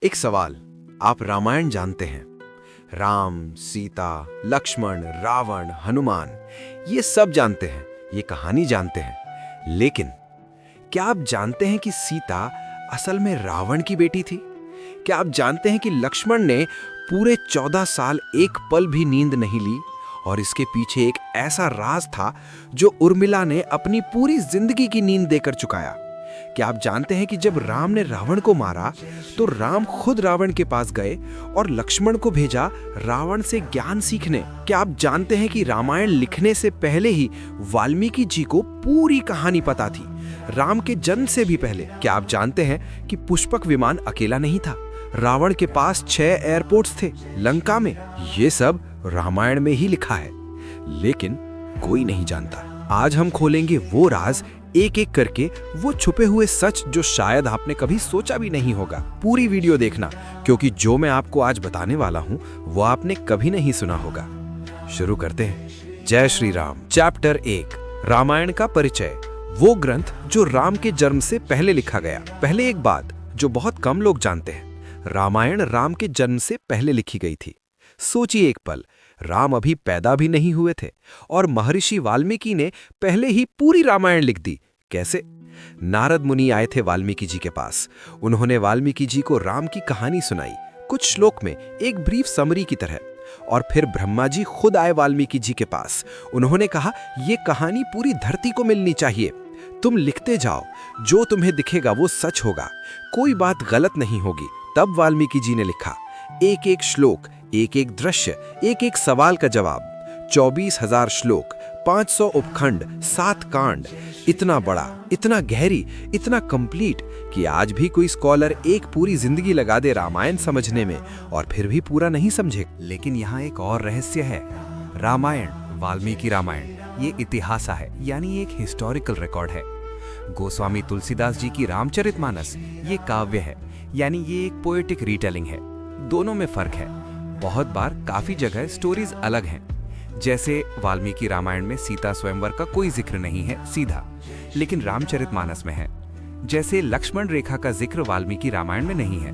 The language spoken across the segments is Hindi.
एक सवाल। आप रामायण जानते हैं। राम, सीता, लक्ष्मण, रावण, हनुमान, ये सब जानते हैं, ये कहानी जानते हैं। लेकिन क्या आप जानते हैं कि सीता असल में रावण की बेटी थी? क्या आप जानते हैं कि लक्ष्मण ने पूरे 14 साल एक पल भी नींद नहीं ली और इसके पीछे एक ऐसा राज था जो उर्मिला ने अपनी पूरी जिंदगी की नींद देकर चुकाया? क्या आप जानते हैं कि जब राम ने रावण को मारा तो राम खुद रावण के पास गए और लक्ष्मण को भेजा रावण से ज्ञान सीखने? क्या आप जानते हैं कि रामायण लिखने से पहले ही वाल्मीकि जी को पूरी कहानी पता थी, राम के जन्म से भी पहले? क्या आप जानते हैं कि पुष्पक विमान अकेला नहीं था, रावण के पास 6 एयरपोर्ट्स थे लंका में? ये सब रामायण में ही लिखा है, लेकिन कोई नहीं जानता। आज हम खोलेंगे वो राज, एक एक करके वो छुपे हुए सच जो शायद आपने कभी सोचा भी नहीं होगा। पूरी वीडियो देखना, क्योंकि जो मैं आपको आज बताने वाला हूँ वो आपने कभी नहीं सुना होगा। शुरू करते हैं। जय श्री राम। चैप्टर 1, रामायण का परिचय। वो ग्रंथ जो राम के जन्म से पहले लिखा गया। पहले एक बात जो बहुत कम लोग जानते हैं, रामायण राम के जन्म से पहले लिखी गई थी। सोचिए एक पल, राम अभी पैदा भी नहीं हुए थे और महर्षि वाल्मीकि ने पहले ही पूरी रामायण लिख दी। कैसे? नारद मुनि आए थे वाल्मीकि जी के पास। उन्होंने वाल्मीकि जी को राम की कहानी सुनाई, कुछ श्लोक में, एक ब्रीफ समरी की तरह। और फिर ब्रह्मा जी खुद आए वाल्मीकि जी के पास। उन्होंने कहा, ये कहानी पूरी धरती को मिलनी चाहिए, तुम लिखते जाओ, जो तुम्हें दिखेगा वो सच होगा, कोई बात गलत नहीं होगी। तब वाल्मीकि जी ने लिखा, एक एक श्लोक, एक एक दृश्य, एक एक सवाल का जवाब। 24,000 श्लोक, 500 उपखंड, 7 कांड। इतना बड़ा, इतना गहरी, इतना कंप्लीट कि आज भी कोई स्कॉलर एक पूरी जिंदगी लगा दे रामायण समझने में और फिर भी पूरा नहीं समझे। लेकिन यहाँ एक और रहस्य है। रामायण, वाल्मीकि रामायण, ये इतिहास है, यानी एक हिस्टोरिकल रिकॉर्ड है। गोस्वामी तुलसीदास जी की रामचरितमानस ये काव्य है, यानी ये एक पोएटिक रीटेलिंग है। दोनों में फर्क है। बहुत बार काफी जगह स्टोरीज अलग हैं। जैसे वाल्मीकि रामायण में सीता स्वयंवर का कोई जिक्र नहीं है सीधा, लेकिन रामचरितमानस में है। जैसे लक्ष्मण रेखा का जिक्र वाल्मीकि रामायण में नहीं है,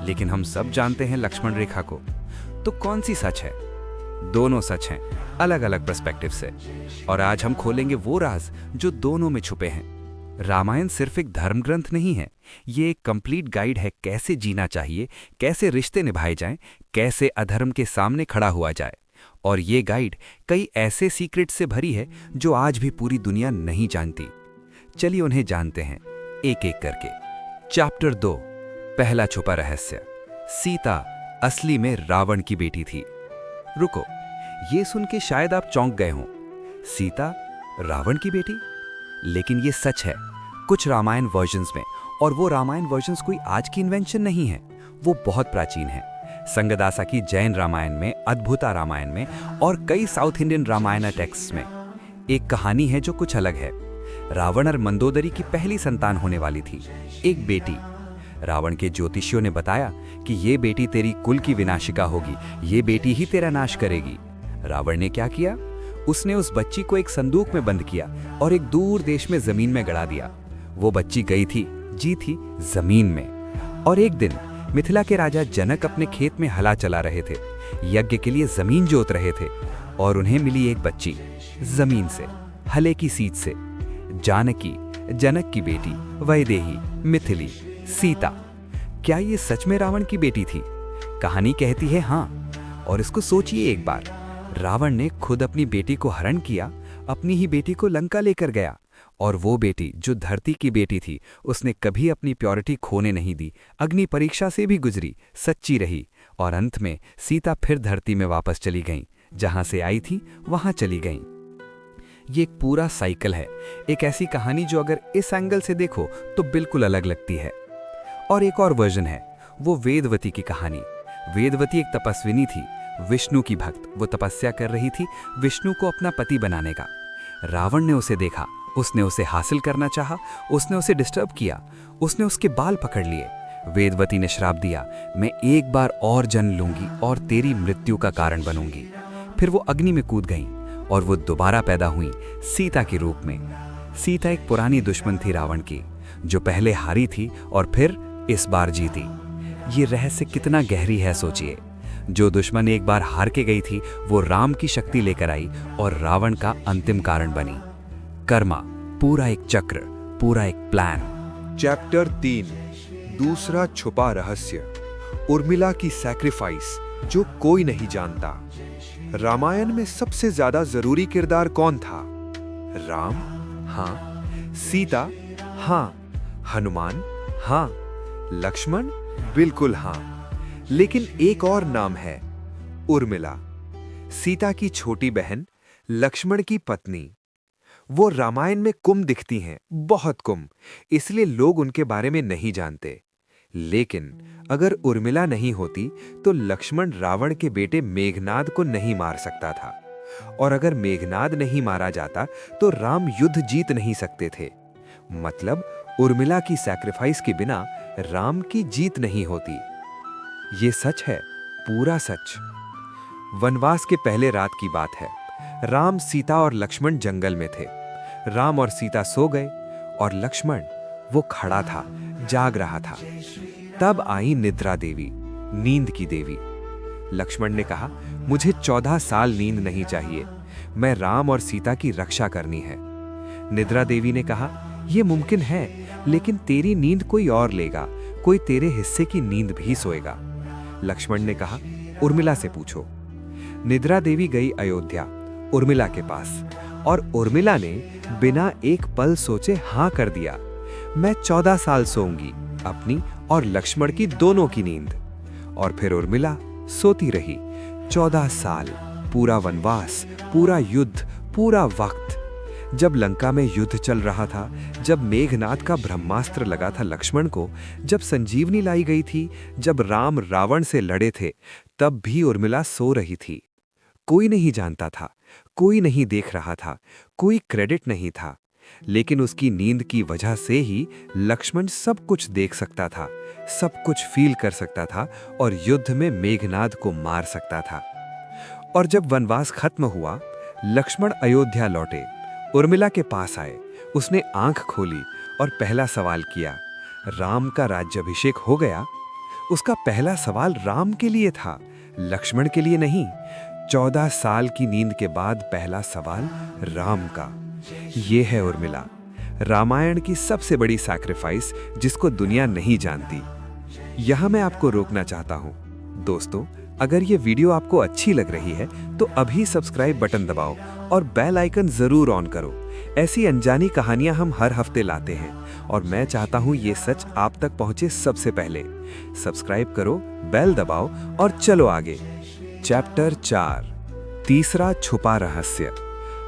लेकिन हम सब जानते हैं लक्ष्मण रेखा को। तो कौन सी सच है? दोनों सच हैं, अलग अलग पर्सपेक्टिव से। और आज हम खोलेंगे वो राज जो दोनों में छुपे हैं। रामायण सिर्फ एक धर्म ग्रंथ नहीं है, ये एक कंप्लीट गाइड है कैसे जीना चाहिए, कैसे रिश्ते निभाए जाएं, कैसे अधर्म के सामने खड़ा हुआ जाए। और ये गाइड कई ऐसे सीक्रेट से भरी है जो आज भी पूरी दुनिया नहीं जानती। चलिए उन्हें जानते हैं एक एक करके। चैप्टर 2, पहला छुपा रहस्य। सीता असली में रावण की बेटी थी। रुको, ये सुन के शायद आप चौंक गए हों। सीता रावण की बेटी? लेकिन ये सच है कुछ रामायण वर्जन्स में, और वो रामायण वर्जन्स कोई आज की इन्वेंशन नहीं है, वो बहुत प्राचीन है। संगदासा की जैन रामायण में, अद्भुता रामायण में और कई साउथ इंडियन रामायण टेक्स्ट में एक कहानी है जो कुछ अलग है। रावण और मंदोदरी की पहली संतान होने वाली थी, एक बेटी। रावण के ज्योतिषियों ने बताया कि ये बेटी तेरी कुल की विनाशिका होगी, ये बेटी ही तेरा नाश करेगी। रावण ने क्या किया? उसने उस बच्ची को एक संदूक में बंद किया और एक दूर देश में जमीन में गड़ा दिया। वो बच्ची गई थी, जी थी जमीन में। और एक दिन मिथिला के राजा जनक अपने खेत में हला चला रहे थे, यज्ञ के लिए जमीन जोत रहे थे, और उन्हें मिली एक बच्ची जमीन से, हले की सीट से। जानकी, जनक की बेटी, वैदेही, मिथिली, सीता। क्या ये सच में रावण की बेटी थी? कहानी कहती है हाँ। और इसको सोचिए एक बार, रावण ने खुद अपनी बेटी को हरण किया, अपनी ही बेटी को लंका लेकर गया। और वो बेटी जो धरती की बेटी थी, उसने कभी अपनी प्योरिटी खोने नहीं दी, अग्नि परीक्षा से भी गुजरी, सच्ची रही। और अंत में सीता फिर धरती में वापस चली गईं, जहां से आई थी वहां चली गईं। ये एक पूरा साइकिल है, एक ऐसी कहानी जो अगर इस एंगल से देखो तो बिल्कुल अलग लगती है। और एक और वर्जन है, वो वेदवती की कहानी। वेदवती एक तपस्विनी थी, विष्णु की भक्त। वो तपस्या कर रही थी विष्णु को अपना पति बनाने का। रावण ने उसे देखा, उसने उसे हासिल करना चाहा, उसने उसे डिस्टर्ब किया, उसने उसके बाल पकड़ लिए। वेदवती ने श्राप दिया, मैं एक बार और जन्म लूंगी और तेरी मृत्यु का कारण बनूंगी। फिर वो अग्नि में कूद गईं और वो दोबारा पैदा हुई सीता के रूप में। सीता एक पुरानी दुश्मन थी रावण की, जो पहले हारी थी और फिर इस बार जीती। ये रहस्य कितना गहरी है सोचिए। जो दुश्मन एक बार हार के गई थी, वो राम की शक्ति लेकर आई और रावण का अंतिम कारण बनी। कर्मा, पूरा एक चक्र, पूरा एक प्लान। चैप्टर 3, दूसरा छुपा रहस्य, उर्मिला की सैक्रिफाइस जो कोई नहीं जानता। रामायण में सबसे ज्यादा जरूरी किरदार कौन था? राम? हाँ। सीता? हाँ। हनुमान? हाँ। लक्ष्मण? बिल्कुल हाँ। लेकिन एक और नाम है, उर्मिला, सीता की छोटी बहन, लक्ष्मण की पत्नी। वो रामायण में गुम दिखती हैं, बहुत गुम, इसलिए लोग उनके बारे में नहीं जानते। लेकिन अगर उर्मिला नहीं होती तो लक्ष्मण रावण के बेटे मेघनाद को नहीं मार सकता था, और अगर मेघनाद नहीं मारा जाता तो राम युद्ध जीत नहीं सकते थे। मतलब उर्मिला की सैक्रिफाइस के बिना राम की जीत नहीं होती। ये सच है, पूरा सच। वनवास के पहले रात की बात है। राम, सीता और लक्ष्मण जंगल में थे। राम और सीता सो गए और लक्ष्मण, वो खड़ा था, जाग रहा था। तब आई निद्रा देवी, नींद की देवी। लक्ष्मण ने कहा, मुझे 14 साल नींद नहीं चाहिए, मैं राम और सीता की रक्षा करनी है। निद्रा देवी ने कहा, यह मुमकिन है, लेकिन तेरी नींद कोई और लेगा, कोई तेरे हिस्से की नींद भी सोएगा। लक्ष्मण ने कहा, उर्मिला से पूछो। निद्रा देवी गई अयोध्या, उर्मिला के पास, और उर्मिला ने बिना एक पल सोचे हाँ कर दिया। मैं 14 साल सोऊंगी, अपनी और लक्ष्मण की दोनों की नींद। और फिर उर्मिला सोती रही 14 साल, पूरा वनवास, पूरा युद्ध, पूरा वक्त। जब लंका में युद्ध चल रहा था, जब मेघनाद का ब्रह्मास्त्र लगा था लक्ष्मण को, जब संजीवनी लाई गई थी, जब राम रावण से लड़े थे, तब भी उर्मिला सो रही थी। कोई नहीं जानता था, कोई नहीं देख रहा था, कोई क्रेडिट नहीं था, लेकिन उसकी नींद की वजह से ही लक्ष्मण सब कुछ देख सकता था, सब कुछ फील कर सकता था और युद्ध में मेघनाद को मार सकता था। और जब वनवास खत्म हुआ, लक्ष्मण अयोध्या लौटे, उर्मिला के पास आए। उसने आंख खोली और पहला सवाल किया, राम का राज्याभिषेक हो गया? उसका पहला सवाल राम के लिए था, लक्ष्मण के लिए नहीं। 14 साल की नींद के बाद पहला सवाल राम का। ये है उर्मिला, रामायण की सबसे बड़ी सैक्रिफाइस जिसको दुनिया नहीं जानती। यहां मैं आपको रोकना चाहता हूं। दोस्तों, अगर ये वीडियो आपको अच्छी लग रही है तो अभी सब्सक्राइब बटन दबाओ और बेल आइकन जरूर ऑन करो। ऐसी अनजानी कहानियां हम हर हफ्ते लाते हैं और मैं चाहता हूं ये सच आप तक पहुंचे सबसे पहले। सब्सक्राइब करो, बेल दबाओ और चलो आगे। चैप्टर 4, तीसरा छुपा रहस्य,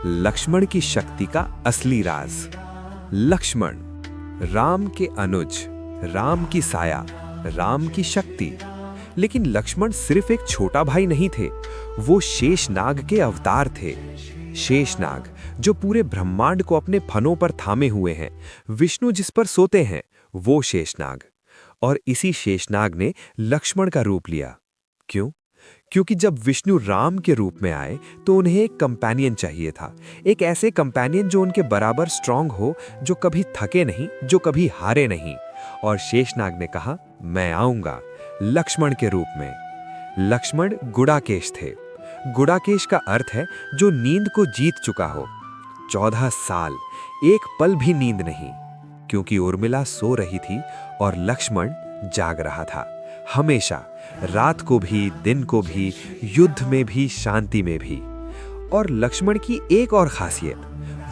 लक्ष्मण की शक्ति का असली राज। लक्ष्मण, राम के अनुज, राम की साया, राम की शक्ति। लेकिन लक्ष्मण सिर्फ एक छोटा भाई नहीं थे, वो शेषनाग के अवतार थे। शेषनाग जो पूरे ब्रह्मांड को अपने फनों पर थामे हुए हैं, विष्णु जिस पर सोते हैं, वो शेषनाग। और इसी शेषनाग ने लक्ष्मण का रूप लिया। क्यों? क्योंकि जब विष्णु राम के रूप में आए तो उन्हें एक कंपेनियन चाहिए था, एक ऐसे कंपेनियन जो उनके बराबर स्ट्रांग हो, जो कभी थके नहीं, जो कभी हारे नहीं। और शेषनाग ने कहा, मैं आऊंगा लक्ष्मण के रूप में। लक्ष्मण गुडाकेश थे। गुडाकेश का अर्थ है जो नींद को जीत चुका हो। 14 साल, एक पल भी नींद नहीं, क्योंकि उर्मिला सो रही थी और लक्ष्मण जाग रहा था, हमेशा, रात को भी, दिन को भी, युद्ध में भी, शांति में भी। और लक्ष्मण की एक और खासियत,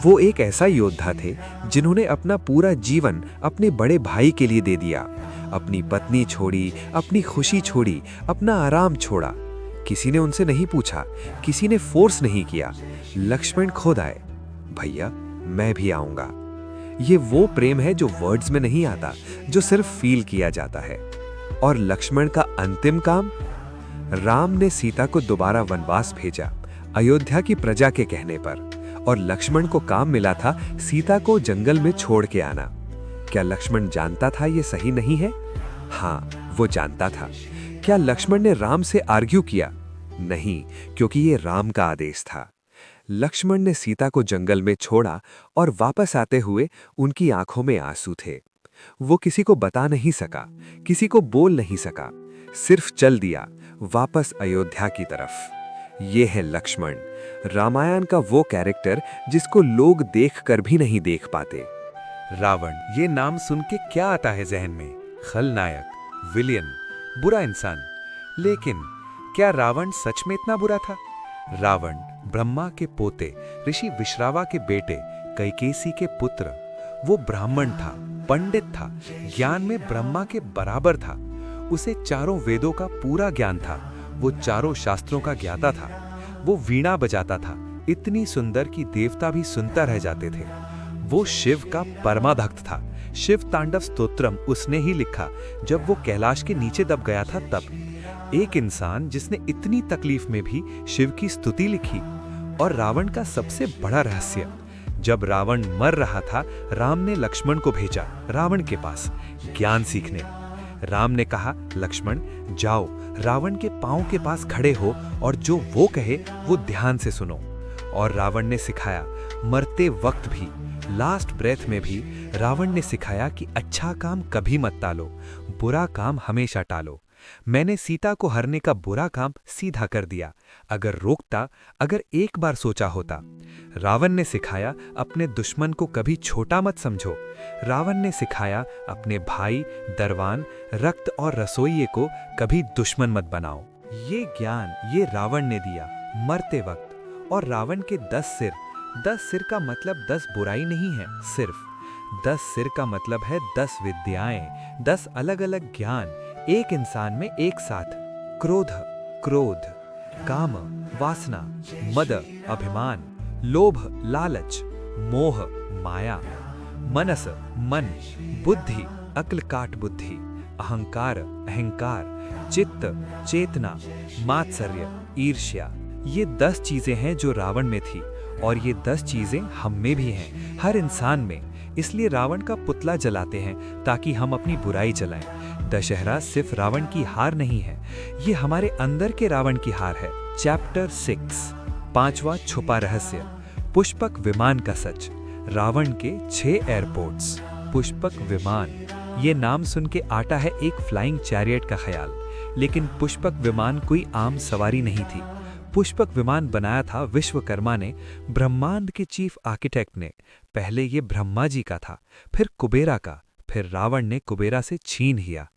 वो एक ऐसा योद्धा थे जिन्होंने अपना पूरा जीवन अपने बड़े भाई के लिए दे दिया। अपनी पत्नी छोड़ी, अपनी खुशी छोड़ी, अपना आराम छोड़ा। किसी ने उनसे नहीं पूछा, किसी ने फोर्स नहीं किया। लक्ष्मण खुद आए, भैया मैं भी आऊंगा। ये वो प्रेम है जो वर्ड्स में नहीं आता, जो सिर्फ फील किया जाता है। और लक्ष्मण का अंतिम काम, राम ने सीता को दोबारा वनवास भेजा, अयोध्या की प्रजा के कहने पर। और लक्ष्मण को काम मिला था सीता को जंगल में छोड़ के आना। क्या लक्ष्मण जानता था ये सही नहीं है? हाँ, वो जानता था। क्या लक्ष्मण ने राम से आर्ग्यू किया? नहीं, क्योंकि ये राम का आदेश था। लक्ष्मण ने सीता को जंगल में छोड़ा और वापस आते हुए उनकी आंखों में आंसू थे। वो किसी को बता नहीं सका, किसी को बोल नहीं सका, सिर्फ चल दिया वापस अयोध्या की तरफ। ये है लक्ष्मण, रामायण का वो कैरेक्टर जिसको लोग देखकर भी नहीं देख पाते। रावण, ये नाम सुन के क्या आता है जहन में? खलनायक, विलियन, बुरा इंसान। लेकिन क्या रावण सच में इतना बुरा था? रावण ब्रह्मा के पोते ऋषि विश्रावा के बेटे कैकेसी के पुत्र। वो ब्राह्मण था, पंडित था, ज्ञान में ब्रह्मा के बराबर था। उसे चारों वेदों का पूरा ज्ञान था। वो चारों शास्त्रों का ज्ञाता था। वो वीणा बजाता था, इतनी सुंदर कि देवता भी सुनता रह जाते थे। वो शिव का परमा भक्त था। शिव तांडव स्तोत्रम उसने ही लिखा जब वो कैलाश के नीचे दब गया था तब। एक इंसान जिसने इतनी तकलीफ में भी शिव की स्तुति लिखी। और रावण का सबसे बड़ा रहस्य, जब रावण मर रहा था, राम ने लक्ष्मण को भेजा रावण के पास ज्ञान सीखने। राम ने कहा, लक्ष्मण जाओ, रावण के पांव के पास खड़े हो और जो वो कहे वो ध्यान से सुनो। और रावण ने सिखाया, मरते वक्त भी, लास्ट ब्रेथ में भी रावण ने सिखाया कि अच्छा काम कभी मत टालो, बुरा काम हमेशा टालो। मैंने सीता को हरने का बुरा काम सीधा कर दिया, अगर रोकता, अगर एक बार सोचा होता। रावण ने सिखाया, अपने दुश्मन को कभी छोटा मत समझो। रावण ने सिखाया, अपने भाई, दरवान, रक्त और रसोइये को कभी दुश्मन मत बनाओ। ये ज्ञान ये रावण ने दिया मरते वक्त। और रावण के 10 सिर, 10 सिर का मतलब 10 बुराई नहीं है, सिर्फ 10 सिर का मतलब है 10 विद्याएं, 10 अलग अलग ज्ञान एक इंसान में एक साथ। क्रोध, क्रोध, काम, वासना, मद, अभिमान, लोभ, लालच, मोह, माया, मनस, मन, बुद्धि, अक्ल काट बुद्धि, अहंकार, अहंकार, चित्त, चेतना, मात्सर्य, ईर्ष्या। ये 10 चीजें हैं जो रावण में थी और ये 10 चीजें हम में भी हैं, हर इंसान में। इसलिए रावण का पुतला जलाते हैं ताकि हम अपनी बुराई जलाएं। दशहरा सिर्फ रावण की हार नहीं है, ये हमारे अंदर के रावण की हार है। चैप्टर 6, 5वां छुपा रहस्य, पुष्पक विमान का सच। रावण के 6 एयरपोर्ट्स। पुष्पक विमान, ये नाम सुन के आता है एक फ्लाइंग चैरियट का ख्याल, लेकिन पुष्पक विमान कोई आम सवारी नहीं थी। पुष्पक विमान बनाया था विश्वकर्मा ने, ब्रह्मांड के चीफ आर्किटेक्ट ने। पहले ये ब्रह्मा जी का था, फिर कुबेरा का, फिर रावण ने कुबेरा से छीन लिया।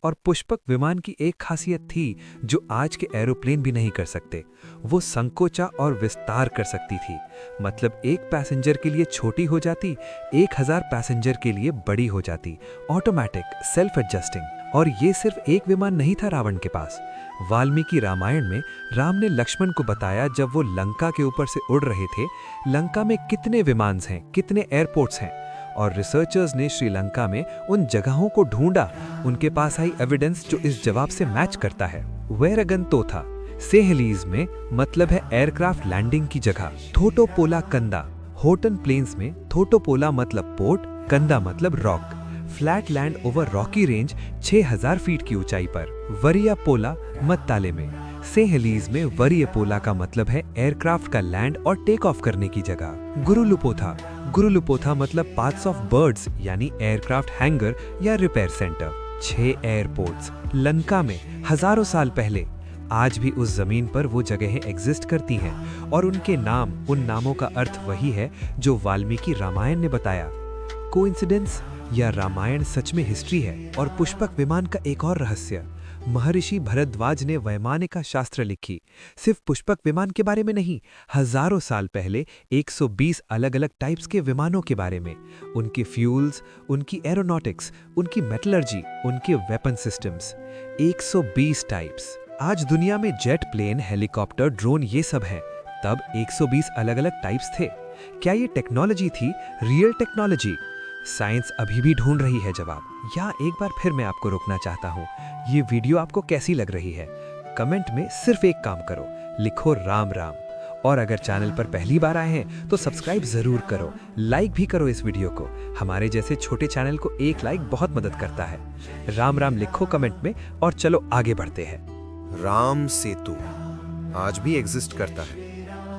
और पुष्पक विमान की एक खासियत थी जो आज के एरोप्लेन भी नहीं कर सकते, वो संकोचा और विस्तार कर सकती थी। मतलब एक पैसेंजर के लिए छोटी हो जाती, 1000 पैसेंजर के लिए बड़ी हो जाती, ऑटोमेटिक, सेल्फ एडजस्टिंग। और ये सिर्फ एक विमान नहीं था रावण के पास। वाल्मीकि रामायण में राम ने लक्ष्मण को बताया, जब वो लंका के ऊपर से उड़ रहे थे, लंका में कितने विमान हैं, कितने एयरपोर्ट्स हैं। और रिसर्चर्स ने श्रीलंका में उन जगहों को ढूंढा। उनके पास आई एविडेंस जो इस जवाब से मैच करता है। वेरगन तोथा, सेहलीज में मतलब है एयरक्राफ्ट लैंडिंग की जगह। थोटोपोला कंदा, होटन प्लेन्स में थोटोपोला मतलब पोर्ट, कंदा मतलब rock. Flat land over Rocky range 6000 feet की ऊंचाई पर। वरियापोला मत्ताले में। सेहलीज में वरियापोला का मतलब है एयरक्राफ्ट का लैंड और टेक ऑफ करने की जगह। गुरुलुपोथा, गुरुलुपोथा मतलब पार्ट्स ऑफ बर्ड्स यानी एयरक्राफ्ट हैंगर या रिपेयर सेंटर। 6 एयरपोर्ट्स लंका में हजारों साल पहले। आज भी उस जमीन पर वो जगहें एग्जिस्ट करती हैं और उनके नाम, उन नामों का अर्थ वही है जो वाल्मीकि रामायण ने बताया। कोइंसिडेंस या रामायण सच में हिस्ट्री है? और पुष्पक विमान का एक और रहस्य, महर्षि भरद्वाज ने वैमानिका शास्त्र लिखी, सिर्फ पुष्पक विमान के बारे में नहीं, हजारों साल पहले 120 अलग अलग टाइप्स के विमानों के बारे में, उनके फ्यूल्स, उनकी एरोनॉटिक्स, उनकी मेटलर्जी, उनके वेपन सिस्टम्स। 120 टाइप्स। आज दुनिया में जेट प्लेन, हेलीकॉप्टर, ड्रोन ये सब है, तब 120 अलग अलग टाइप्स थे। क्या ये टेक्नोलॉजी थी, रियल टेक्नोलॉजी? साइंस अभी भी ढूंढ रही है जवाब। या एक बार फिर मैं आपको रोकना चाहता हूँ, ये वीडियो आपको कैसी लग रही है? कमेंट में सिर्फ एक काम करो, लिखो राम राम। और अगर चैनल पर पहली बार आए हैं तो सब्सक्राइब जरूर करो, लाइक भी करो इस वीडियो को। हमारे जैसे छोटे चैनल को एक लाइक बहुत मदद करता है। राम राम लिखो कमेंट में और चलो आगे बढ़ते हैं। राम सेतु आज भी एग्जिस्ट करता है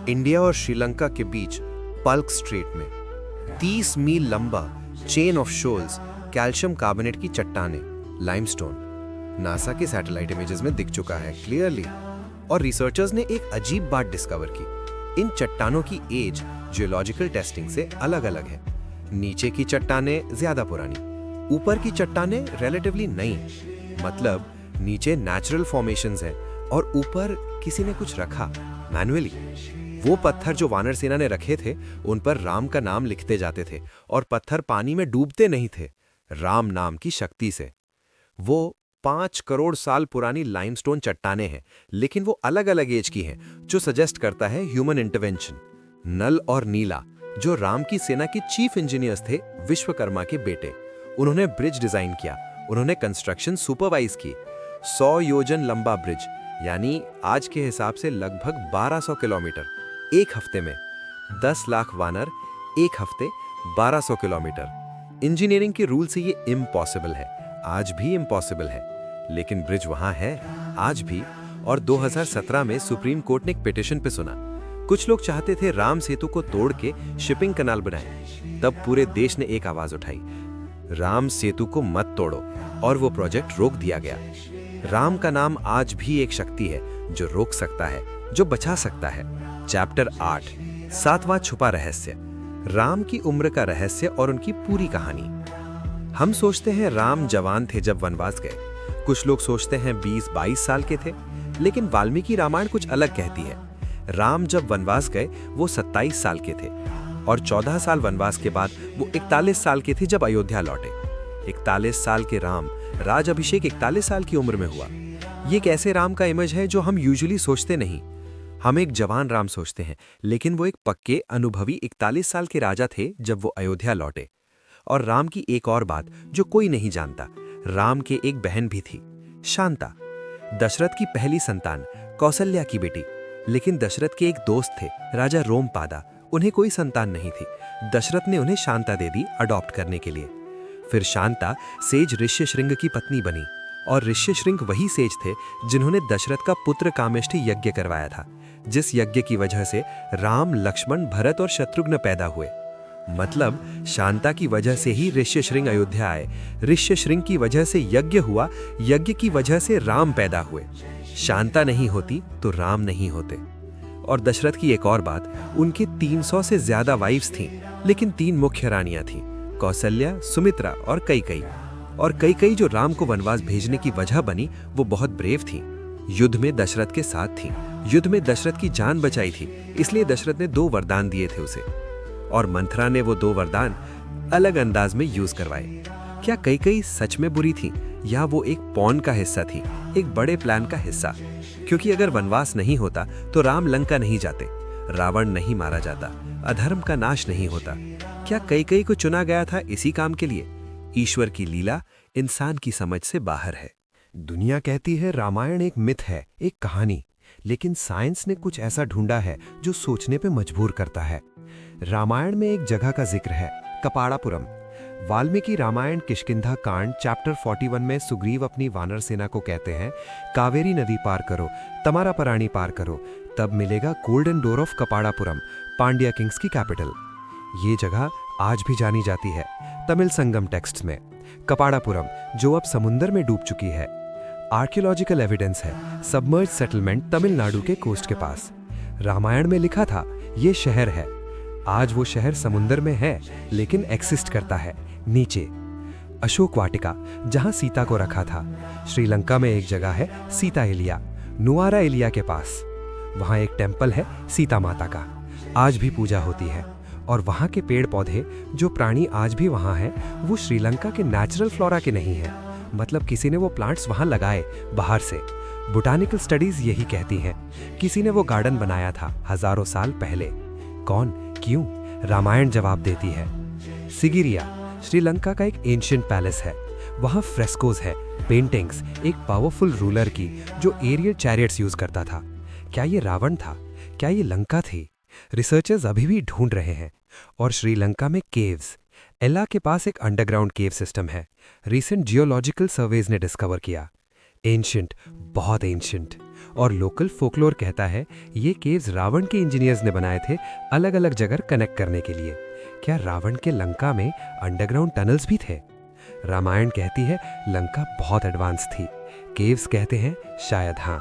इंडिया और श्रीलंका के बीच पल्क स्ट्रेट में। 30 मील लंबा chain of shoals calcium carbonate की चट्टानें, लाइमस्टोन, नासा के सैटेलाइट इमेजेस में दिख चुका है क्लियरली। और रिसर्चर्स ने एक अजीब बात डिस्कवर की, इन चट्टानों की एज जियोलॉजिकल टेस्टिंग से अलग अलग है। नीचे की चट्टानें ज्यादा पुरानी, ऊपर की चट्टानें रिलेटिवली नई। मतलब नीचे नेचुरल फॉर्मेशंस हैं और ऊपर किसी ने कुछ रखा मैन्युअली। वो पत्थर जो वानर सेना ने रखे थे उन पर राम का नाम लिखते जाते थे और पत्थर पानी में डूबते नहीं थे, राम नाम की शक्ति से। वो 5 करोड़ साल पुरानी लाइमस्टोन चट्टानें हैं, लेकिन वो अलग अलग एज की हैं, जो सजेस्ट करता है ह्यूमन इंटरवेंशन। नल और नीला जो राम की सेना के चीफ इंजीनियर्स थे, विश्वकर्मा के बेटे, उन्होंने ब्रिज डिजाइन किया, उन्होंने कंस्ट्रक्शन सुपरवाइज की। 100 योजन लंबा ब्रिज, यानी आज के हिसाब से लगभग 1200 किलोमीटर, एक हफ्ते में। 10 लाख वानर, एक हफ्ते, 1200 किलोमीटर। इंजीनियरिंग के रूल से ये इम्पॉसिबल है, आज भी इम्पॉसिबल है, लेकिन ब्रिज वहां है आज भी। और 2017 में सुप्रीम कोर्ट ने एक पिटीशन पे सुना। कुछ लोग चाहते थे राम सेतु को तोड़ के शिपिंग कनाल बनाएं। तब पूरे देश ने एक आवाज उठाई, राम सेतु को मत तोड़ो, और वो प्रोजेक्ट रोक दिया गया। राम का नाम आज भी एक शक्ति है जो रोक सकता है, जो बचा सकता है। चैप्टर 8, 7वां छुपा रहस्य, राम की उम्र का रहस्य और उनकी पूरी कहानी। हम सोचते हैं राम जवान थे जब वनवास गए, कुछ लोग सोचते हैं 20-22 साल के थे, लेकिन वाल्मीकि रामायण कुछ अलग कहती है। राम जब वनवास गए वो 27 साल के थे, और 14 साल वनवास के बाद वो 41 साल के थे जब अयोध्या लौटे। 41 साल के राम, राज अभिषेक 41 साल की उम्र में हुआ। ये एक ऐसे राम का इमेज है जो हम यूजुअली सोचते नहीं। हम एक जवान राम सोचते हैं, लेकिन वो एक पक्के अनुभवी 41 साल के राजा थे जब वो अयोध्या लौटे। और राम की एक और बात जो कोई नहीं जानता, राम के एक बहन भी थी, शांता, दशरथ की पहली संतान, कौशल्या की बेटी। लेकिन दशरथ के एक दोस्त थे, राजा रोमपादा, उन्हें कोई संतान नहीं थी। दशरथ ने उन्हें शांता दे दी अडॉप्ट करने के लिए। फिर शांता सेज ऋष्यशृंग की पत्नी बनी, और ऋष्यशृंग वही सेज थे जिन्होंने दशरथ का पुत्र कामेष्ठी यज्ञ करवाया था, जिस यज्ञ की वजह से राम, लक्ष्मण, भरत और शत्रुघ्न पैदा हुए। मतलब शांता की वजह से ही ऋष्यशृंग अयोध्या आए, ऋष्यशृंग की वजह से यज्ञ हुआ, यज्ञ की वजह से राम पैदा हुए। शांता नहीं होती तो राम नहीं होते। और दशरथ की एक और बात, उनके 300 से ज्यादा वाइफ्स थीं, लेकिन 3 मुख्य रानियां थीं, कौशल्या, सुमित्रा और कैकेयी। और कैकेयी जो राम को वनवास भेजने की वजह बनी, वो बहुत ब्रेव थीं, युद्ध में दशरथ के साथ थीं, युद्ध में दशरथ की जान बचाई थी, इसलिए दशरथ ने 2 वरदान दिए थे उसे। और मंथरा ने वो 2 वरदान अलग अंदाज में यूज करवाए। क्या कैकेयी सच में बुरी थी, या वो एक पॉन का हिस्सा थी, एक बड़े प्लान का हिस्सा? क्योंकि अगर वनवास नहीं होता तो राम लंका नहीं जाते, रावण नहीं मारा जाता, अधर्म का नाश नहीं होता। क्या कैकेयी को चुना गया था इसी काम के लिए? ईश्वर की लीला इंसान की समझ से बाहर है। दुनिया कहती है रामायण एक मिथ है, एक कहानी, लेकिन साइंस ने कुछ ऐसा ढूंढा है जो सोचने पे मजबूर करता है। रामायण में एक जगह का जिक्र है, कपाड़ापुरम। वाल्मीकि रामायण किष्किंधा कांड चैप्टर 41 में सुग्रीव अपनी वानर सेना को कहते हैं, कावेरी नदी पार करो, तमारा पराणी पार करो, तब मिलेगा golden door of Kapadapuram, Pandya kings की कैपिटल। ये जगह आज भी जानी जाती है तमिल संगम टेक्स्ट्स में, कपाड़ापुरम, जो अब समुंदर में डूब चुकी है। आर्कियोलॉजिकल एविडेंस है, सबमर्ज सेटलमेंट तमिलनाडु के कोस्ट के पास। रामायण में लिखा था ये शहर है। आज वो शहर समुंदर में है, लेकिन एक्सिस्ट करता है नीचे। अशोक वाटिका, जहां सीता को रखा था। श्रीलंका में एक जगह है सीता इलिया, नुआरा इलिया के पास। वहां एक टेम्पल है सीता माता का, आज भी पूजा होती है। और वहां के पेड़ पौधे, जो प्राणी आज भी वहां हैं, वो श्रीलंका के नेचुरल फ्लोरा के नहीं हैं। मतलब किसी ने वो प्लांट्स वहां लगाए बाहर से। बोटानिकल स्टडीज यही कहती हैं, किसी ने वो गार्डन बनाया था हजारों साल पहले। कौन, क्यों? रामायण जवाब देती है। सिगिरिया श्रीलंका का एक एंशिएंट पैलेस है। वहां फ्रेस्कोज है, पेंटिंग्स, एक पावरफुल रूलर की जो एरियल चैरियट्स यूज करता था। क्या ये रावण था? क्या ये लंका थी? रिसर्चर्स अभी भी ढूंढ रहे हैं। और श्रीलंका में केव्स, एला के पास एक अंडरग्राउंड केव सिस्टम है, रिसेंट जियोलॉजिकल सर्वेज ने डिस्कवर किया। एंशिएंट, बहुत एंशिएंट। और लोकल फोकलोर कहता है ये केव्स रावण के इंजीनियर्स ने बनाए थे, अलग अलग जगह कनेक्ट करने के लिए। क्या रावण के लंका में अंडरग्राउंड टनल्स भी थे? रामायण कहती है लंका बहुत एडवांस थी, केव्स कहते हैं शायद हाँ।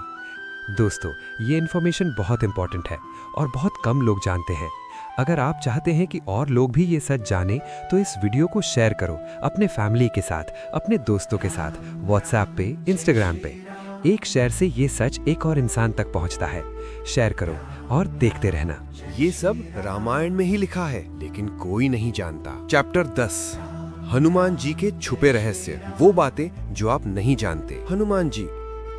दोस्तों, ये इन्फॉर्मेशन बहुत इंपॉर्टेंट है और बहुत कम लोग जानते हैं। अगर आप चाहते हैं कि और लोग भी ये सच जाने तो इस वीडियो को शेयर करो अपने फैमिली के साथ, अपने दोस्तों के साथ, व्हाट्सएप पे, इंस्टाग्राम पे। एक शेयर से ये सच एक और इंसान तक पहुंचता है। शेयर करो और देखते रहना। ये सब रामायण में ही लिखा है, लेकिन कोई नहीं जानता। चैप्टर 10, हनुमान जी के छुपे रहस्य, वो बातें जो आप नहीं जानते। हनुमान जी,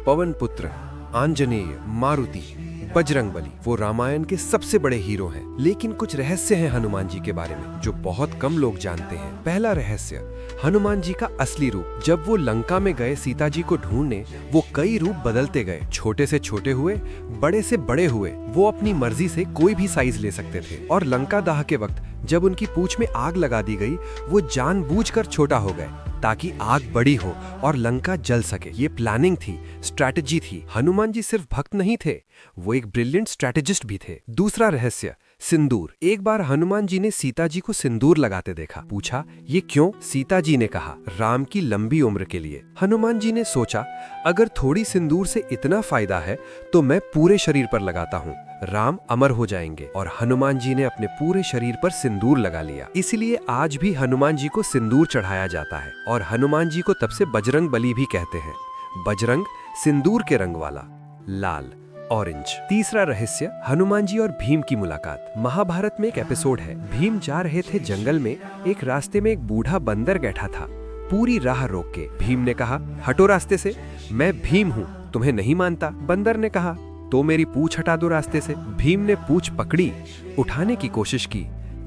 पवन पुत्र, आंजनेय, मारुति, बजरंगबली, वो रामायण के सबसे बड़े हीरो हैं। लेकिन कुछ रहस्य हैं हनुमान जी के बारे में जो बहुत कम लोग जानते हैं। पहला रहस्य, हनुमान जी का असली रूप। जब वो लंका में गए सीता जी को ढूंढने, वो कई रूप बदलते गए। छोटे से छोटे हुए, बड़े से बड़े हुए। वो अपनी मर्जी से कोई भी साइज ले सकते थे। और लंका दाह के वक्त जब उनकी पूंछ में आग लगा दी गई, वो जानबूझकर छोटा हो गए ताकि आग बड़ी हो और लंका जल सके। ये प्लानिंग थी, स्ट्रैटेजी थी। हनुमान जी सिर्फ भक्त नहीं थे, वो एक ब्रिलियंट स्ट्रैटेजिस्ट भी थे। दूसरा रहस्य, सिंदूर। एक बार हनुमान जी ने सीता जी को सिंदूर लगाते देखा। पूछा, ये क्यों? सीता जी ने कहा, राम की लंबी उम्र के लिए। हनुमान जी ने सोचा, अगर थोड़ी सिंदूर से इतना फायदा है तो मैं पूरे शरीर पर लगाता हूँ, राम अमर हो जाएंगे। और हनुमान जी ने अपने पूरे शरीर पर सिंदूर लगा लिया। इसलिए आज भी हनुमान जी को सिंदूर चढ़ाया जाता है। और हनुमान जी को तब से बजरंग बली भी कहते हैं। बजरंग, सिंदूर के रंग वाला, लाल, ऑरेंज। तीसरा रहस्य, हनुमान जी और भीम की मुलाकात। महाभारत में एक एपिसोड है। भीम जा रहे थे जंगल में। एक रास्ते में एक बूढ़ा बंदर बैठा था। पूरी राह रोक के भीम ने कहा, हटो रास्ते से, मैं भीम हूँ, तुम्हें नहीं मानता। बंदर ने कहा, तो मेरी पूंछ हटा दो रास्ते से। भीम ने पूंछ पकड़ी, उठाने की कोशिश की,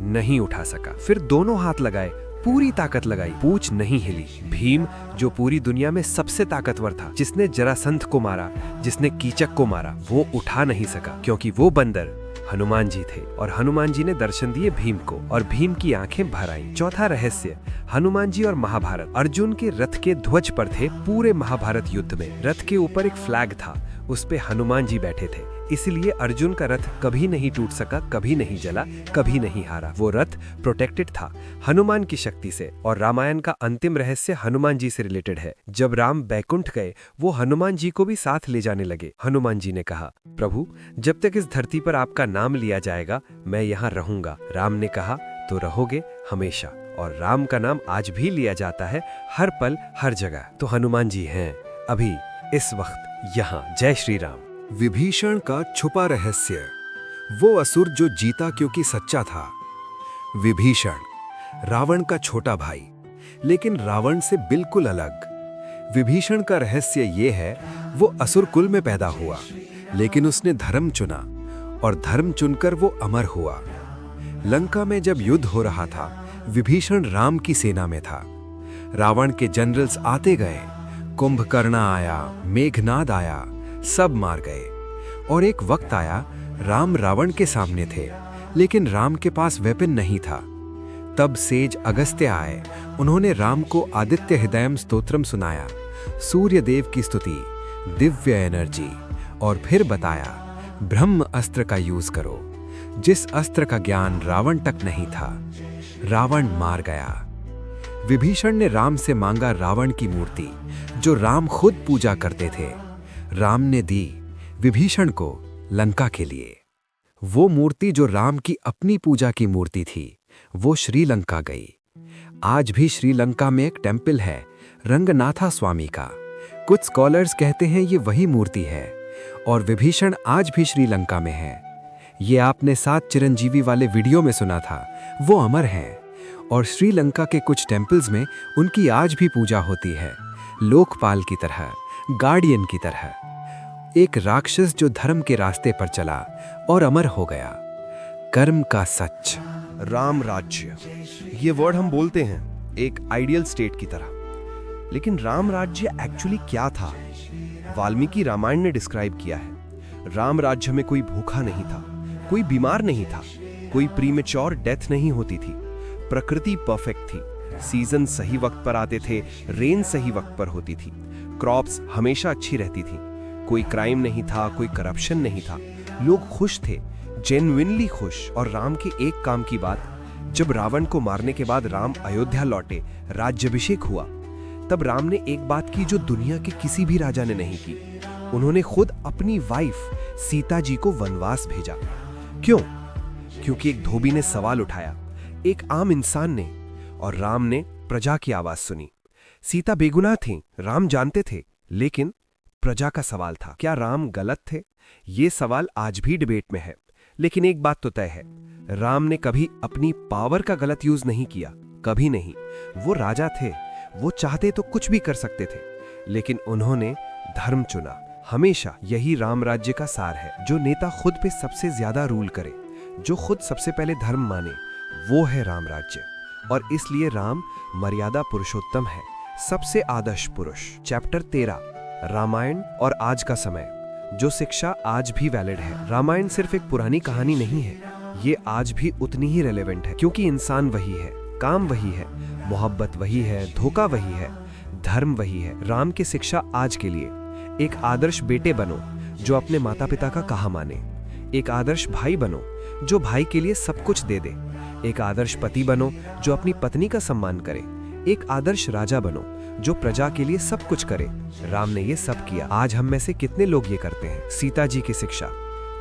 नहीं उठा सका। फिर दोनों हाथ लगाए, पूरी ताकत लगाई, पूंछ नहीं हिली। भीम, जो पूरी दुनिया में सबसे ताकतवर था, जिसने जरासंध को मारा, जिसने कीचक को मारा, वो उठा नहीं सका क्योंकि वो बंदर हनुमान जी थे। और हनुमान जी ने दर्शन दिए भीम को और भीम की आंखें भर आईं। चौथा रहस्य, हनुमान जी और महाभारत। अर्जुन के रथ के ध्वज पर थे पूरे महाभारत युद्ध में। रथ के ऊपर एक फ्लैग था, उस पे हनुमान जी बैठे थे। इसलिए अर्जुन का रथ कभी नहीं टूट सका, कभी नहीं जला, कभी नहीं हारा। वो रथ प्रोटेक्टेड था हनुमान की शक्ति से। और रामायण का अंतिम रहस्य हनुमान जी से रिलेटेड है। जब राम बैकुंठ गए, वो हनुमान जी को भी साथ ले जाने लगे। हनुमान जी ने कहा, प्रभु, जब तक इस धरती पर आपका नाम लिया जाएगा, मैं यहाँ रहूंगा। राम ने कहा, तो रहोगे हमेशा। और राम का नाम आज भी लिया जाता है, हर पल, हर जगह। तो हनुमान जी हैं अभी, इस वक्त, यहाँ। जय श्री राम। विभीषण का छुपा रहस्य, वो असुर जो जीता क्योंकि सच्चा था। विभीषण, रावण का छोटा भाई, लेकिन रावण से बिल्कुल अलग। विभीषण का रहस्य ये है, वो असुर कुल में पैदा हुआ, लेकिन उसने धर्म चुना और धर्म चुनकर वो अमर हुआ। लंका में जब युद्ध हो रहा था, विभीषण राम की सेना में था। रावण के जनरल्स आते गए, कुंभकर्ण आया, मेघनाद आया, सब मार गए। और एक वक्त आया, राम रावण के सामने थे, लेकिन राम के पास वेपन नहीं था। तब सेज अगस्त्य आए। उन्होंने राम को आदित्य हृदयम स्तोत्रम सुनाया, सूर्य देव की स्तुति, दिव्य एनर्जी, और फिर बताया, ब्रह्म अस्त्र का यूज करो, जिस अस्त्र का ज्ञान रावण तक नहीं था। रावण मार गया। विभीषण ने राम से मांगा रावण की मूर्ति, जो राम खुद पूजा करते थे। राम ने दी विभीषण को लंका के लिए। वो मूर्ति जो राम की अपनी पूजा की मूर्ति थी, वो श्रीलंका गई। आज भी श्रीलंका में एक टेम्पल है, रंगनाथा स्वामी का। कुछ स्कॉलर्स कहते हैं ये वही मूर्ति है। और विभीषण आज भी श्रीलंका में है। ये आपने 7 चिरंजीवी वाले वीडियो में सुना था, वो अमर हैं। और श्रीलंका के कुछ टेम्पल्स में उनकी आज भी पूजा होती है, लोकपाल की तरह, गार्डियन की तरह। एक राक्षस जो धर्म के रास्ते पर चला और अमर हो गया। कर्म का सच। राम राज्य, ये वर्ड हम बोलते हैं एक आइडियल स्टेट की तरह, लेकिन राम राज्य एक्चुअली क्या था? वाल्मीकि रामायण ने डिस्क्राइब किया है। राम राज्य में कोई भूखा नहीं था, कोई बीमार नहीं था, कोई प्रीमेच्योर डेथ नहीं होती थी। प्रकृति परफेक्ट थी, सीजन सही वक्त पर आते थे, रेन सही वक्त पर होती थी, क्रॉप्स हमेशा अच्छी रहती थी, कोई क्राइम नहीं था, कोई करप्शन नहीं था, लोग खुश थे, जेन्युइनली खुश। और राम के एक काम की बात, जब रावण को मारने के बाद राम अयोध्या लौटे, राज्याभिषेक हुआ, तब राम ने एक बात की जो दुनिया के किसी भी राजा ने नहीं की। उन्होंने खुद अपनी वाइफ सीता जी को वनवास भेजा। क्यों? क्योंकि एक धोबी ने सवाल उठाया, एक आम इंसान ने, और राम ने प्रजा की आवाज सुनी। सीता बेगुनाह थी, राम जानते थे, लेकिन प्रजा का सवाल था। क्या राम गलत थे? ये सवाल आज भी डिबेट में है, लेकिन एक बात तो तय है, राम ने कभी अपनी पावर का गलत यूज नहीं किया, कभी नहीं। वो राजा थे, वो चाहते तो कुछ भी कर सकते थे, लेकिन उन्होंने धर्म चुना। हमेशा यही राम राज्य का सार है। जो नेता खुद पे सबसे ज्यादा रूल करे, जो खुद सबसे पहले धर्म माने, वो है राम राज्य। और इसलिए राम मर्यादा पुरुषोत्तम है, सबसे आदर्श पुरुष। चैप्टर 13, रामायण और आज का समय। जो शिक्षा आज भी वैलिड है। रामायण सिर्फ एक पुरानी कहानी नहीं है, ये आज भी उतनी ही रेलेवेंट है, क्योंकि इंसान वही है, काम वही है, मोहब्बत वही है, धोखा वही है, धर्म वही है। राम की शिक्षा आज के लिए, एक आदर्श बेटे बनो जो अपने माता पिता का कहा माने, एक आदर्श भाई बनो जो भाई के लिए सब कुछ दे दे, एक आदर्श पति बनो जो अपनी पत्नी का सम्मान करे, एक आदर्श राजा बनो जो प्रजा के लिए सब कुछ करे। राम ने ये सब किया। आज हम में से कितने लोग ये करते हैं? सीता जी की शिक्षा,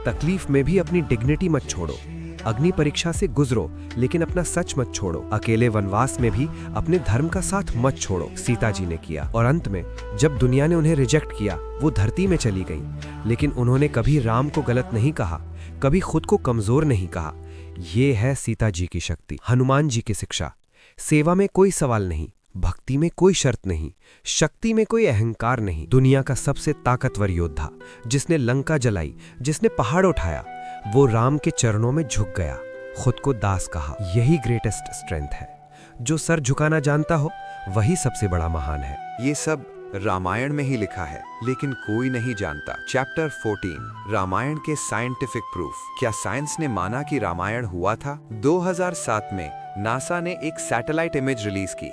तकलीफ में भी अपनी डिग्निटी मत छोड़ो, अग्नि परीक्षा से गुजरो लेकिन अपना सच मत छोड़ो, अकेले वनवास में भी अपने धर्म का साथ मत छोड़ो। सीता जी ने किया, और अंत में जब दुनिया ने उन्हें रिजेक्ट किया, वो धरती में चली गई, लेकिन उन्होंने कभी राम को गलत नहीं कहा, कभी खुद को कमजोर नहीं कहा। ये है सीता जी की शक्ति। हनुमान जी की शिक्षा, सेवा में कोई सवाल नहीं, भक्ति में कोई शर्त नहीं, शक्ति में कोई अहंकार नहीं। दुनिया का सबसे ताकतवर योद्धा, जिसने लंका जलाई, जिसने पहाड़ उठाया, वो राम के चरणों में झुक गया, खुद को दास कहा। यही ग्रेटेस्ट स्ट्रेंथ है। जो सर झुकाना जानता हो वही सबसे बड़ा महान है। ये सब रामायण में ही लिखा है, लेकिन कोई नहीं जानता। चैप्टर 14, रामायण के साइंटिफिक प्रूफ। क्या साइंस ने माना कि रामायण हुआ था? 2007 में नासा ने एक सैटेलाइट इमेज रिलीज की,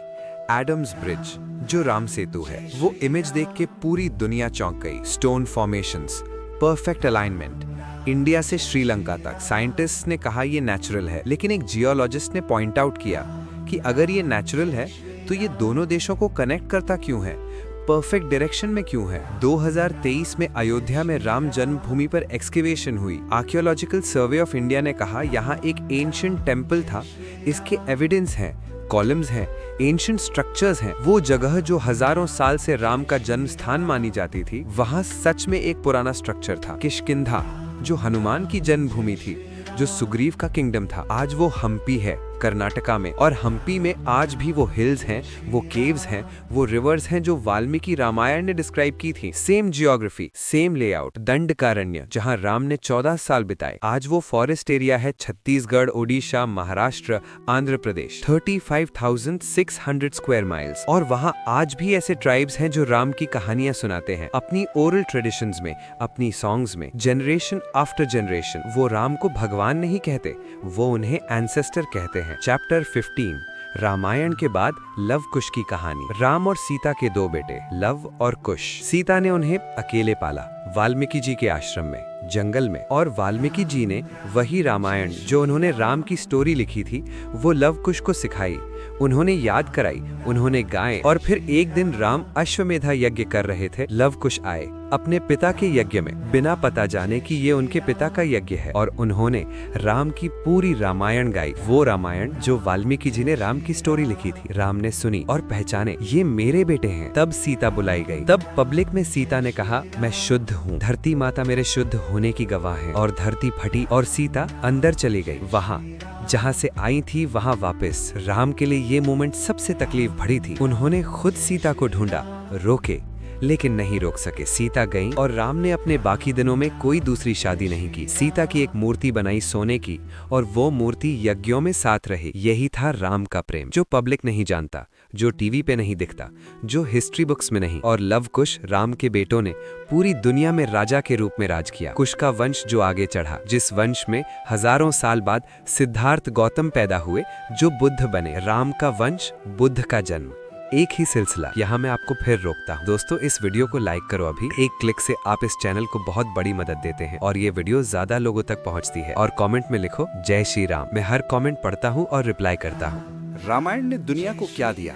एडम्स ब्रिज, जो राम सेतु है। वो इमेज देख के पूरी दुनिया चौंक गई। Stone formations, perfect alignment, India से श्रीलंका तक। साइंटिस्ट ने कहा ये नेचुरल है, लेकिन एक जियोलॉजिस्ट ने पॉइंट आउट किया कि अगर ये नेचुरल है तो ये दोनों देशों को कनेक्ट करता क्यों है, परफेक्ट डायरेक्शन में क्यों है? 2023 में अयोध्या में राम जन्मभूमि पर एक्सकेवेशन हुई। आर्कियोलॉजिकल सर्वे ऑफ इंडिया ने कहा यहाँ एक एंशिएंट टेम्पल था, इसके एविडेंस हैं, कॉलम्स हैं, एंशिएंट स्ट्रक्चर्स हैं। वो जगह जो हजारों साल से राम का जन्म स्थान मानी जाती थी, वहां सच में एक पुराना स्ट्रक्चर था। किष्किंधा, जो हनुमान की जन्मभूमि थी, जो सुग्रीव का किंगडम था, आज वो हम्पी है कर्नाटका में। और हम्पी में आज भी वो हिल्स हैं, वो केव्स हैं, वो रिवर्स हैं जो वाल्मीकि रामायण ने डिस्क्राइब की थी। Same geography, same layout. Dandakaranya, जहां राम ने 14 साल बिताए, आज वो फॉरेस्ट एरिया है छत्तीसगढ़, ओडिशा, महाराष्ट्र, आंध्र प्रदेश। 35,600 square miles. और वहां आज भी ऐसे ट्राइब्स हैं जो राम की कहानियां सुनाते हैं अपनी ओरल ट्रेडिशंस में, अपनी सॉन्ग्स में, जनरेशन आफ्टर जनरेशन। वो राम को भगवान नहीं कहते, वो उन्हें एंसेस्टर कहते हैं। चैप्टर 15, रामायण के बाद लव कुश की कहानी। राम और सीता के दो बेटे, लव और कुश। सीता ने उन्हें अकेले पाला, वाल्मीकि जी के आश्रम में, जंगल में। और वाल्मीकि जी ने वही रामायण जो उन्होंने राम की स्टोरी लिखी थी, वो लव कुश को सिखाई, उन्होंने याद कराई, उन्होंने गाए। और फिर एक दिन राम अश्वमेधा यज्ञ कर रहे थे, लव कुश आए अपने पिता के यज्ञ में, बिना पता जाने कि ये उनके पिता का यज्ञ है, और उन्होंने राम की पूरी रामायण गाई, वो रामायण जो वाल्मीकि जी ने राम की स्टोरी लिखी थी। राम ने सुनी और पहचाने, ये मेरे बेटे हैं। तब सीता बुलाई गई। तब पब्लिक में सीता ने कहा, मैं शुद्ध हूँ, धरती माता मेरे शुद्ध होने की गवाह है। और धरती फटी और सीता अंदर चली गई, वहाँ जहाँ से आई थी वहाँ वापस। राम के लिए ये मोमेंट सबसे तकलीफ भरी थी। उन्होंने खुद सीता को ढूंढा, रोके, लेकिन नहीं रोक सके। सीता गई और राम ने अपने बाकी दिनों में कोई दूसरी शादी नहीं की। सीता की एक मूर्ति बनाई सोने की, और वो मूर्ति यज्ञों में साथ रही। यही था राम का प्रेम, जो पब्लिक नहीं जानता, जो टीवी पे नहीं दिखता, जो हिस्ट्री बुक्स में नहीं। और लव कुश, राम के बेटों ने पूरी दुनिया में राजा के रूप में राज किया। कुश का वंश जो आगे चढ़ा, जिस वंश में हजारों साल बाद सिद्धार्थ गौतम पैदा हुए, जो बुद्ध बने। राम का वंश, बुद्ध का जन्म, एक ही सिलसिला। यहाँ मैं आपको फिर रोकता हूँ। दोस्तों, इस वीडियो को लाइक करो अभी। एक क्लिक से आप इस चैनल को बहुत बड़ी मदद देते हैं और ये वीडियो ज्यादा लोगों तक पहुँचती है। और कमेंट में लिखो जय श्री राम। मैं हर कमेंट पढ़ता हूँ और रिप्लाई करता हूँ। रामायण ने दुनिया को क्या दिया?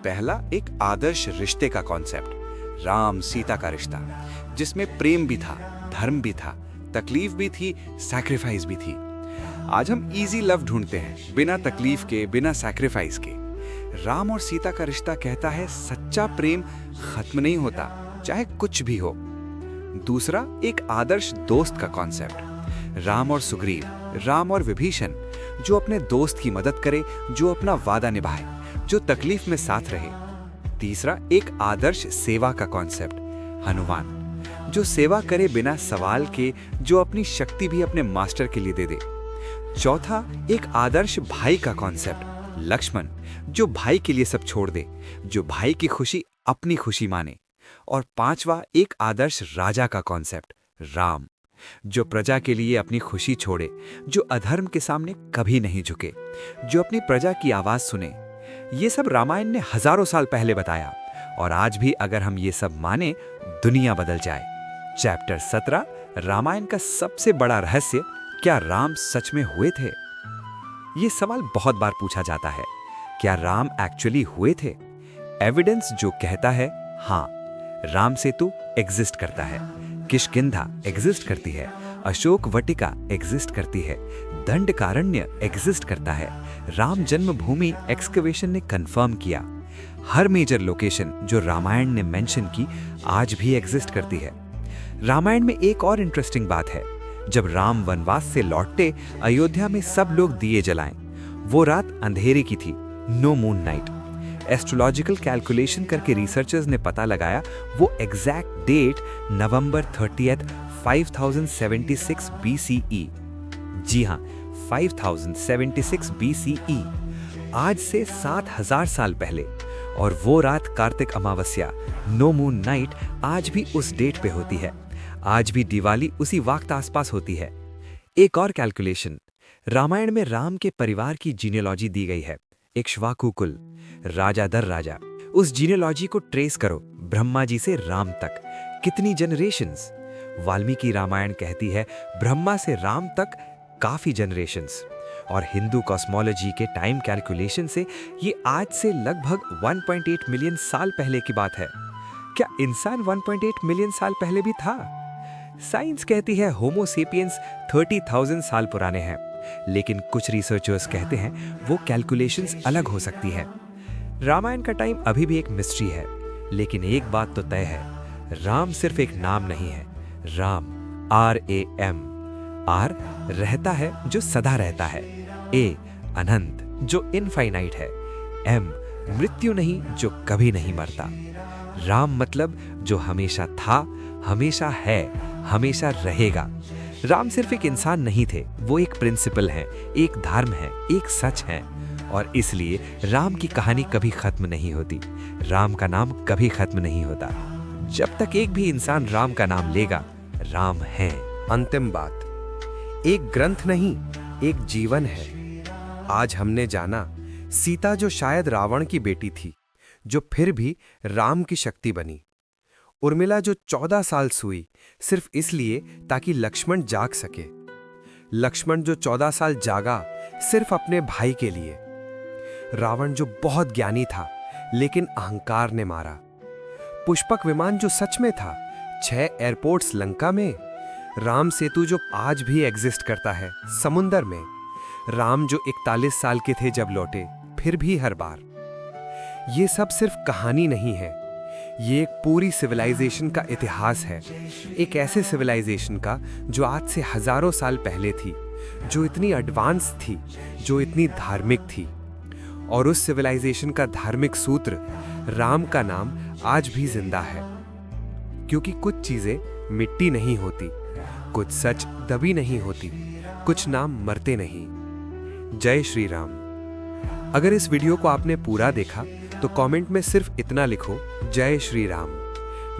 पहला एक आदर्श रिश्ते का कॉन्सेप्ट, राम सीता का रिश्ता, जिसमें प्रेम भी था, धर्म भी था, तकलीफ भी थी, सैक्रिफाइस भी थी। आज हम इजी लव ढूंढते हैं, बिना तकलीफ के, बिना सैक्रिफाइस के। राम और सीता का रिश्ता कहता है सच्चा प्रेम खत्म नहीं होता, चाहे कुछ भी हो। दूसरा एक आदर्श दोस्त का कॉन्सेप्ट, राम और सुग्रीव, राम और विभीषण, जो अपने दोस्त की मदद करे, जो अपना वादा निभाए, जो तकलीफ में साथ रहे। तीसरा एक आदर्श सेवा का कॉन्सेप्ट, हनुमान, जो सेवा करे बिना सवाल के, जो अपनी शक्ति भी अपने मास्टर के लिए दे दे। चौथा एक आदर्श भाई का कॉन्सेप्ट, लक्ष्मण, जो भाई के लिए सब छोड़ दे, जो भाई की खुशी अपनी खुशी माने। और पांचवा एक आदर्श राजा का कॉन्सेप्ट, राम, जो प्रजा के लिए अपनी खुशी छोड़े, जो अधर्म के सामने कभी नहीं झुके, जो अपनी प्रजा की आवाज सुने। ये सब रामायण ने हजारों साल पहले बताया, और आज भी अगर हम ये सब माने, दुनिया बदल जाए। चैप्टर 17, रामायण का सबसे बड़ा रहस्य, क्या राम सच में हुए थे? ये सवाल बहुत बार पूछा जाता है, क्या राम एक्चुअली हुए थे? एविडेंस जो कहता है हाँ, राम सेतु एग्जिस्ट करता है, किष्किंधा एग्जिस्ट करती है, अशोक वाटिका एग्जिस्ट करती है, दंडकारण्य एग्जिस्ट करता है, राम जन्मभूमि एक्सकवेशन ने कंफर्म किया। हर मेजर लोकेशन जो रामायण ने मेंशन की आज भी एग्जिस्ट करती है। रामायण में एक और इंटरेस्टिंग बात है, जब राम वनवास से लौटते, अयोध्या में सब लोग दिए जलाएं। वो रात अंधेरे की थी, no moon night. Astrological calculation करके रिसर्चर्स ने पता लगाया वो एग्जैक्ट डेट नवंबर 30, 5076 BCE। जी हाँ, 5076 BCE, आज से 7000 साल पहले। और वो रात कार्तिक अमावस्या, नो मून नाइट, आज भी उस डेट पे होती है। आज भी दिवाली उसी वक्त आसपास होती है। एक और कैलकुलेशन, रामायण में राम के परिवार की जीनियोलॉजी दी गई है, इक्ष्वाकु कुल, राजा दर राजा। उस जीनियोलॉजी को ट्रेस करो ब्रह्मा जी से राम तक, कितनी जनरेशंस? वाल्मीकि रामायण कहती है ब्रह्मा से राम तक काफी जनरेशंस। और हिंदू कॉस्मोलॉजी के टाइम कैलकुलेशन से ये आज से लगभग 1.8 मिलियन साल पहले की बात है। क्या इंसान 1.8 मिलियन साल पहले भी था? साइंस कहती है होमो सेपियंस 30,000 साल पुराने हैं, लेकिन कुछ रिसर्चर्स कहते हैं वो कैलकुलेशंस अलग हो सकती है। रामायण का टाइम अभी भी एक मिस्ट्री है, लेकिन एक बात तो तय है, राम सिर्फ एक नाम नहीं है। राम, RAM, R रहता है जो सदा रहता है, A अनंत जो इनफाइनाइट है, M मृत्यु नहीं जो कभी नहीं मरता। राम मतलब जो हमेशा था, हमेशा है, हमेशा रहेगा। राम सिर्फ एक इंसान नहीं थे, वो एक प्रिंसिपल है, एक धर्म है, एक सच है। और इसलिए राम की कहानी कभी खत्म नहीं होती, राम का नाम कभी खत्म नहीं होता। जब तक एक भी इंसान राम का नाम लेगा, राम है। अंतिम बात, एक ग्रंथ नहीं, एक जीवन है। आज हमने जाना सीता जो शायद रावण की बेटी थी, जो फिर भी राम की शक्ति बनी। उर्मिला जो 14 साल सोई सिर्फ इसलिए ताकि लक्ष्मण जाग सके। लक्ष्मण जो 14 साल जागा सिर्फ अपने भाई के लिए। रावण जो बहुत ज्ञानी था लेकिन अहंकार ने मारा। पुष्पक विमान जो सच में था, 6 एयरपोर्ट्स लंका में। राम सेतु जो आज भी एग्जिस्ट करता है समुंदर में। राम जो 41 साल के थे जब लौटे, फिर भी हर बार। ये सब सिर्फ कहानी नहीं है, ये एक पूरी सिविलाइजेशन का इतिहास है। एक ऐसे सिविलाइजेशन का जो आज से हजारों साल पहले थी, जो इतनी एडवांस थी, जो इतनी धार्मिक थी। और उस सिविलाइजेशन का धार्मिक सूत्र राम का नाम आज भी जिंदा है। क्योंकि कुछ चीजें मिट्टी नहीं होती, कुछ सच दबी नहीं होती, कुछ नाम मरते नहीं। जय श्री राम। अगर इस वीडियो को आपने पूरा देखा तो कमेंट में सिर्फ इतना लिखो, जय श्री राम।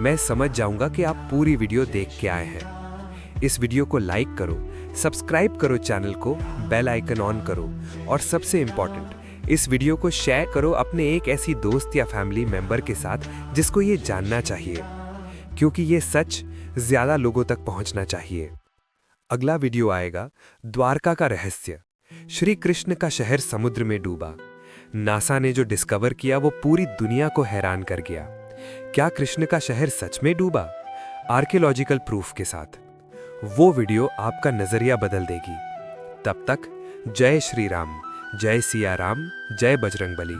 मैं समझ जाऊंगा कि आप पूरी वीडियो देख के आए हैं। इस वीडियो को लाइक करो, सब्सक्राइब करो चैनल को, बेल आइकन ऑन करो और सबसे इंपॉर्टेंट, इस वीडियो को शेयर करो अपने एक ऐसी दोस्त या फैमिली मेंबर के साथ जिसको ये जानना चाहिए, क्योंकि ये सच ज्यादा लोगों तक पहुंचना चाहिए। अगला वीडियो आएगा द्वारका का रहस्य। श्री कृष्ण का शहर समुद्र में डूबा, नासा ने जो डिस्कवर किया वो पूरी दुनिया को हैरान कर गया। क्या कृष्ण का शहर सच में डूबा? आर्कियोलॉजिकल प्रूफ के साथ। वो वीडियो आपका नजरिया बदल देगी। तब तक जय श्री राम, जय सिया राम, जय बजरंगबली।